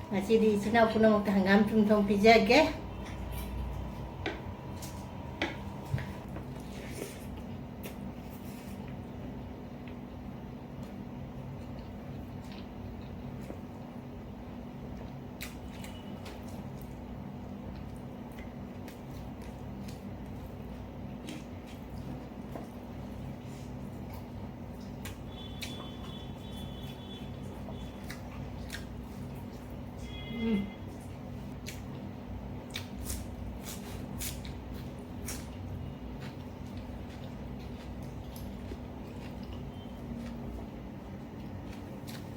Jadi sina puna mo hangam chamthong pijage.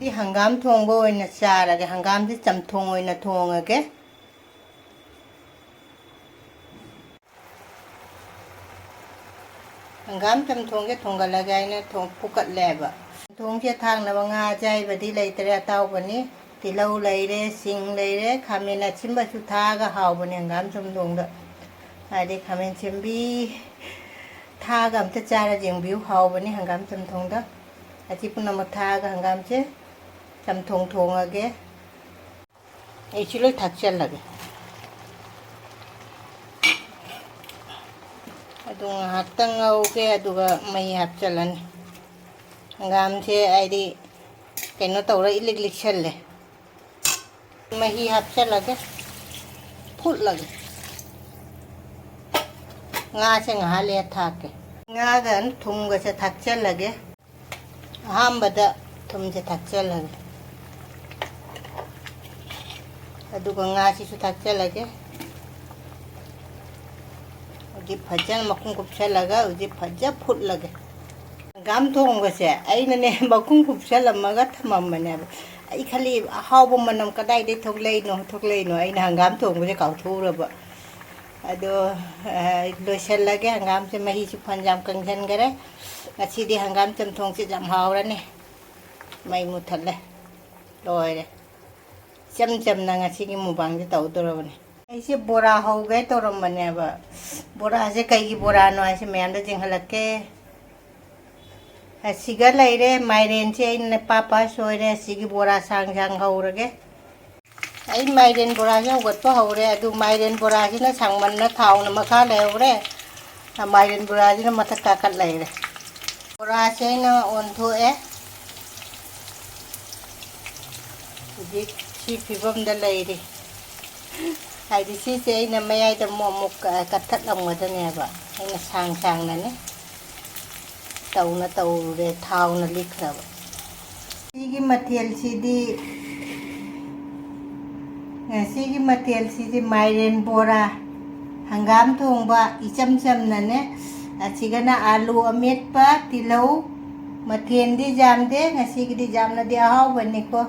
Di hangam thong bo ina sara ge hangam di chamthong ina thong ge hangam chamthong ge thong gala ga ina thong pukat leba thong che thang na nga jai ba di lai tere taw bani tilau lai re sing lai re khamena chimba chu tha ga haw bani hangam chamthong da ai de khamen chimbi tha ga am ta chara jeng biu haw bani hangam chamthong da ati puna ma tha ga hangam che chamthong thong age ei chilo thakchal lage adu hatang au ke aduga mai hapchalan hangam che aidi kaino tawra ilik lik challe mahi hapchal lage phut lage nga che nga le thake nga gan thum ga che thakchal lage ahambada thum che thakchal lage aduga nga si su thakchalage uji bhajan makung kupchalaga uji bhaja phutlage gam thong gase aina ne makung kupchalamaga thamamane ai khali hawbo manam kadai de thoklei no aina hangam thong je kau thuraba ado loisallage hangam se mahi su phanjam kangjan gare ngasi di hangam chamthong se jam hawrane mai muthalle loire cham na ngasi ki mubang je taw dorabane aise bora ho gai toram mane ba bora se kai ki bora no aise meam da jing halake asiga laire mairen che in papa soire asigi bora sang sang haurage ai mairen bora je got pa haure adu mairen bora ji na sang man na thaw na makha leure mairen bora ji na mathak ka kat laire bora se na on tho e si pibam da lairi ai di si se ina mayai da mo muk katat lam ga ne ba ina sang sang na ne taw re thaw na likhra ba si gi mathel si di mairen bora hangam thong ba icham cham na ne achigana alu metpa tilau mathen di jam de ngasi gi di jam na di haw bani ko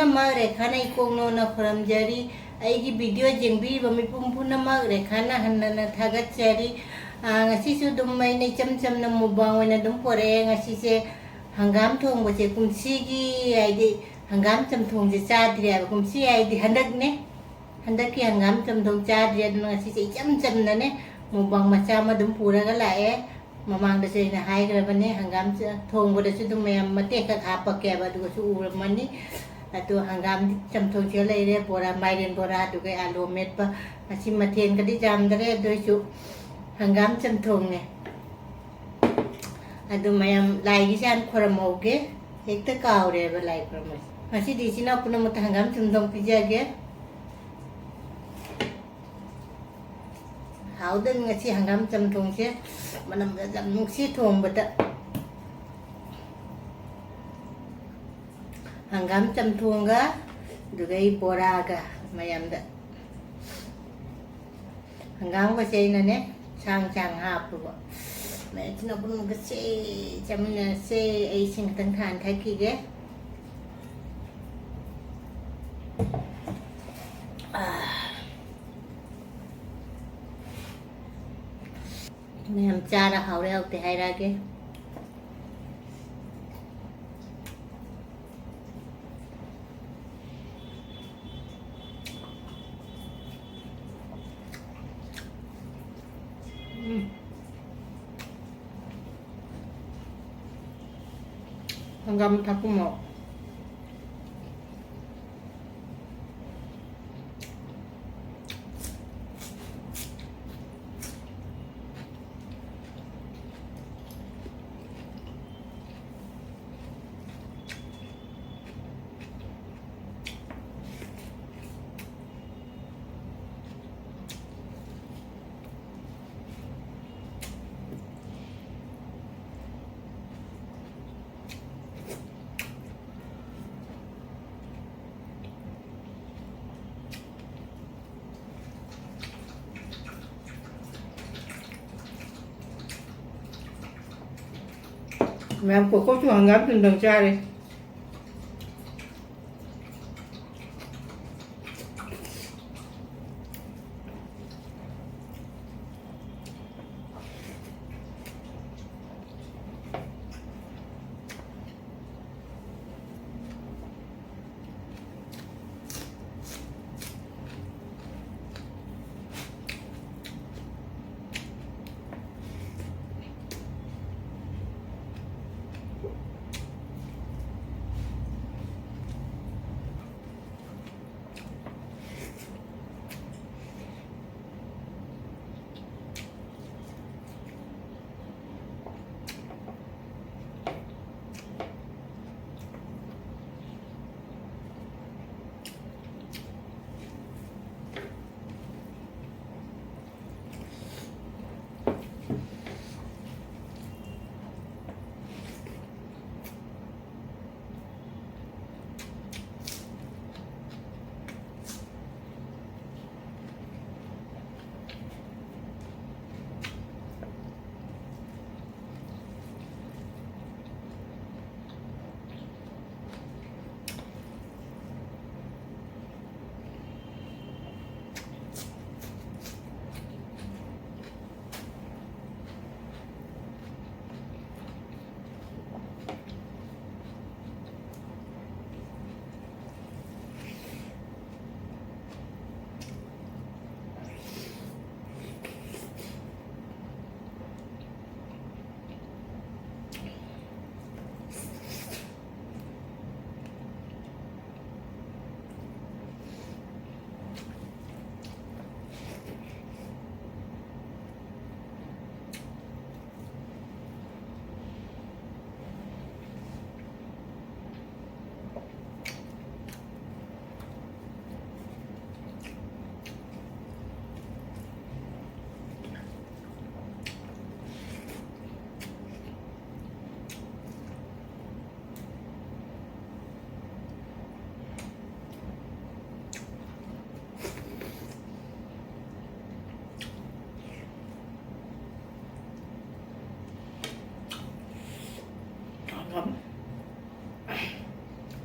ma rekhana ikongno na pharam jari aigi video jengbi bami pumpuna ma rekhana hanna thagat jari ngasi su dum mai nei cham na mubang na dum pore ngasi se hangam thong bo che kumsi gi aidi hangam cham thong je cha dria kumsi aidi handak ki hangam cham thong cha dria ngasi se cham na ne mubang macha ma dum pura ga la e mamang da se na hai gra bane hangam thong bo da su dum mai mate ka kha pa ke ba du su ur mani atu hangam chamthong che lai re bora mairen bora du ke alu metpa asi mathen ka di jam dare doi chu hangam chamthong ne adu mayam lai gi san khoramoge ekta kaw re ba lai khoramoge asi di sina puna mot hangam chamthong pijage haudan ngasi hangam chamthong che manam jam nuksi thong bata hangam chamthong ga dugai bora ga mayam da hangam ga sei na ne chang ha pu ba me china bun ga se chamna se ai sing tang than thai ki ge mayam chara haure autte hai ra ge hangam taku mo Làm của có chuồng ngắm từng đường cha đi.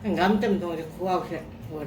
Hangam chamthong thì khô sẽ rồi.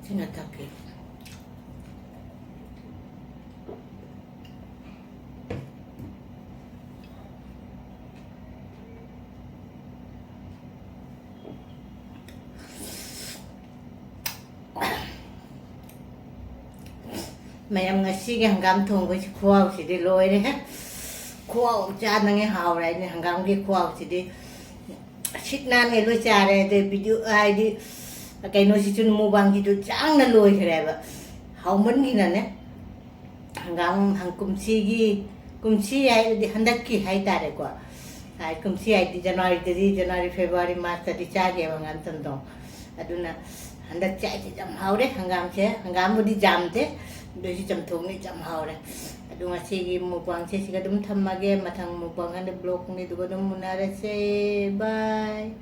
Sina taki. Mayam ngasi hangam thong ko si kuaw si di loy de kuaw cha nang hao rai ni hangam ki kuaw si di sit nan nge lo cha re de video ai di cái nó chỉ chun mua bằng gì đó chẳng là lôi cái này vậy hậu mến gì nè hangam hang kum si ai di hendak ki hai ta re kwa ai kum si ai di January February March di cha ge bang an tan dong aduna hendak cha ti jam hau de hangam bu di jam te do si chamthong ni jam hau de adunga si gi mu bang si ga dum tham ma ge mathang mu bang an de block ni du ga dum munare se bye